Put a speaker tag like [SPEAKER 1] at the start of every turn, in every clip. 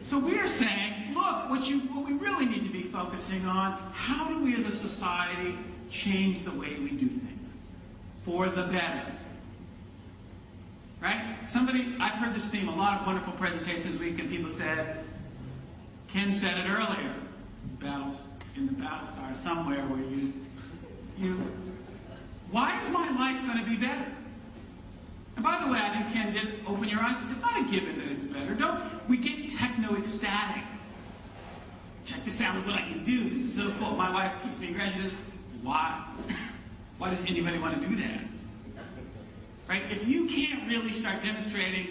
[SPEAKER 1] So we are saying, look, what we really need to be focusing on, how do we as a society change the way we do things for the better? Right? I've heard this theme, a lot of wonderful presentations this week, and people said, Ken said it earlier, in the battle star somewhere where why is my life going to be better? And by the way, I think Ken did open your eyes. It's not a given that it's better. We get techno-ecstatic. Check this out, look what I can do. This is so cool. My wife keeps me encouraged. She says, why? Why does anybody want to do that? Right? If you can't really start demonstrating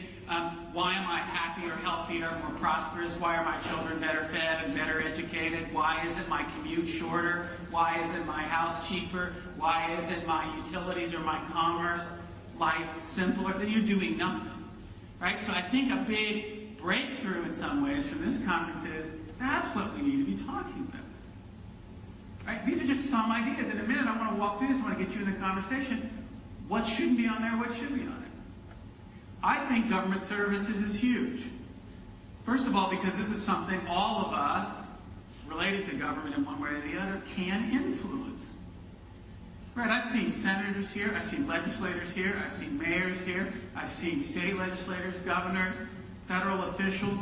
[SPEAKER 1] why am I happier, healthier, more prosperous, why are my children better fed and better educated, why isn't my commute shorter, why isn't my house cheaper, why isn't my utilities or my commerce life simpler, then you're doing nothing. Right? So I think a big breakthrough in some ways from this conference is that's what we need to be talking about. Right? These are just some ideas. In a minute I want to walk through this, I want to get you in the conversation. What shouldn't be on there, what should be on it? I think government services is huge. First of all, because this is something all of us, related to government in one way or the other, can influence. Right, I've seen senators here, I've seen legislators here, I've seen mayors here, I've seen state legislators, governors, federal officials.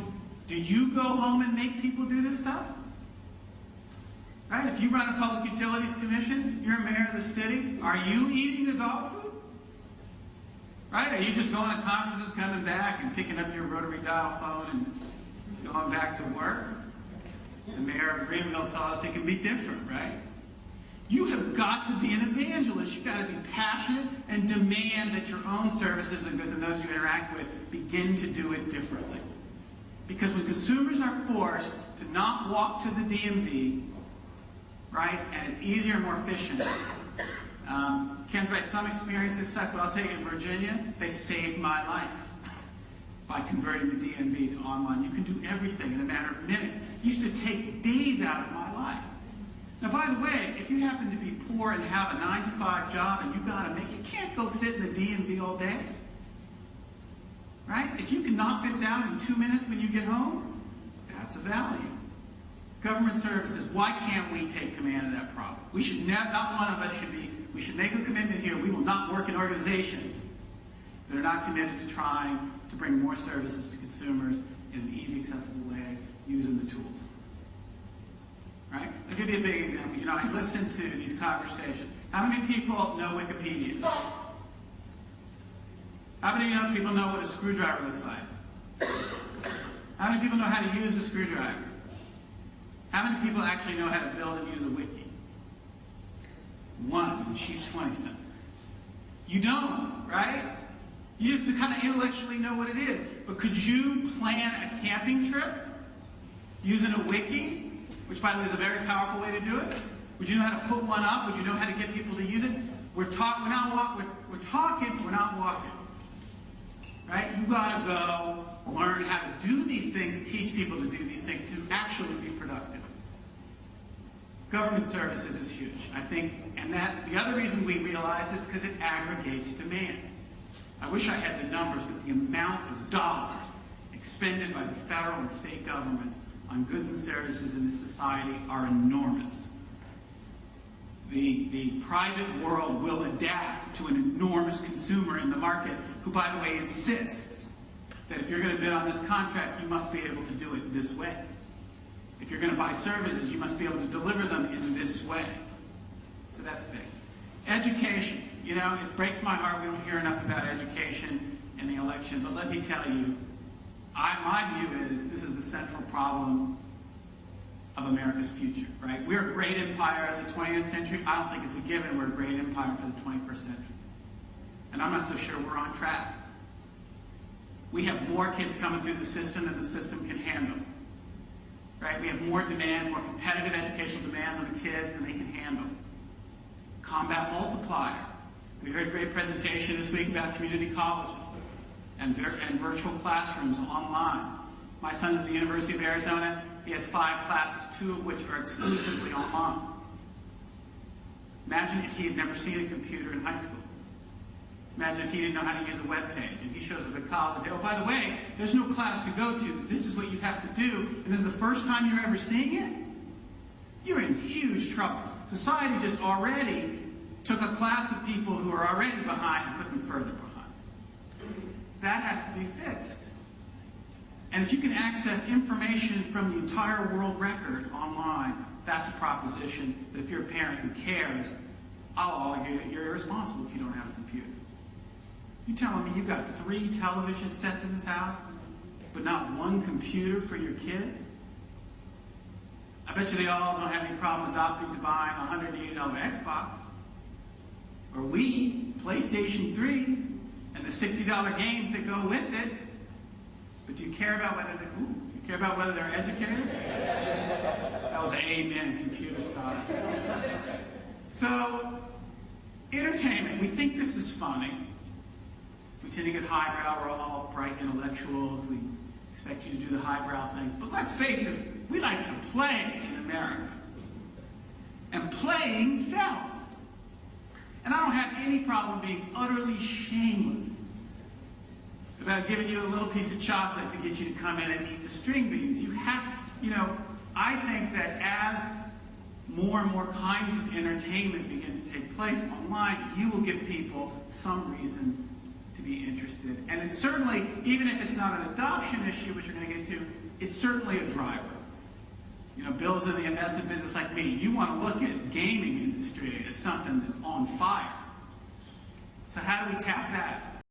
[SPEAKER 1] Do you go home and make people do this stuff? Right, if you run a public utilities commission, you're a mayor of the city, are you eating the dog food? Right? Are you just going to conferences, coming back, and picking up your rotary dial phone and going back to work? The mayor of Greenville told us it can be different, right? You have got to be an evangelist. You've got to be passionate and demand that your own services and goods and those you interact with begin to do it differently. Because when consumers are forced to not walk to the DMV, right, and it's easier and more efficient, Ken's right, some experiences suck, but I'll tell you, in Virginia, they saved my life by converting the DMV to online. You can do everything in a matter of minutes. It used to take days out of my life. Now, by the way, if you happen to be poor and have a 9-to-5 job and you can't go sit in the DMV all day. Right? If you can knock this out in 2 minutes when you get home, that's a value. Government services, why can't we take command of that problem? We should not one of us should be. We should make a commitment here. We will not work in organizations that are not committed to trying to bring more services to consumers in an easy, accessible way using the tools. Right? I'll give you a big example. You know, I listen to these conversations. How many people know Wikipedia? How many people know what a screwdriver looks like? How many people know how to use a screwdriver? How many people actually know how to build and use a wiki? One, and she's 20-something. You don't, right? You just kind of intellectually know what it is. But could you plan a camping trip using a wiki, which by the way is a very powerful way to do it? Would you know how to put one up? Would you know how to get people to use it? We're talking, we're not walking. Right? You gotta go learn how to do these things, teach people to do these things, to actually be productive. Government services is huge, I think, and the other reason we realize is because it aggregates demand. I wish I had the numbers, but the amount of dollars expended by the federal and state governments on goods and services in this society are enormous. The private world will adapt to an enormous consumer in the market who, by the way, insists that if you're going to bid on this contract, you must be able to do it this way. If you're going to buy services, you must be able to deliver them in this way. So that's big. Education. You know, it breaks my heart we don't hear enough about education in the election, but let me tell you, my view is this is the central problem of America's future, right? We're a great empire of the 20th century. I don't think it's a given we're a great empire for the 21st century. And I'm not so sure we're on track. We have more kids coming through the system than the system can handle. Right? We have more demands, more competitive educational demands on the kids than they can handle. Combat multiplier. We heard a great presentation this week about community colleges and virtual classrooms online. My son's at the University of Arizona. He has 5 classes, 2 of which are exclusively online. Imagine if he had never seen a computer in high school. Imagine if he didn't know how to use a web page, and he shows up at college and says, oh, by the way, there's no class to go to. This is what you have to do, and this is the first time you're ever seeing it? You're in huge trouble. Society just already took a class of people who are already behind and put them further behind. That has to be fixed. And if you can access information from the entire world record online, that's a proposition that if you're a parent who cares, I'll argue that you're irresponsible if you don't have a computer. You telling me you've got 3 television sets in this house, but not 1 computer for your kid? I bet you they all don't have any problem adopting to buying a $180 Xbox, or Wii, PlayStation 3, and the $60 games that go with it. But do you care about whether they're educated? That was an amen, computer style. So, entertainment, we think this is funny. We tend to get highbrow, we're all bright intellectuals, we expect you to do the highbrow things. But let's face it, we like to play in America. And playing sells. And I don't have any problem being utterly shameless about giving you a little piece of chocolate to get you to come in and eat the string beans. I think that as more and more kinds of entertainment begin to take place online, you will give people some reasons to be interested. And it's certainly, even if it's not an adoption issue, which you're going to get to, it's certainly a driver. Bill's in the investment business like me. You want to look at gaming industry as something that's on fire. So how do we tap that?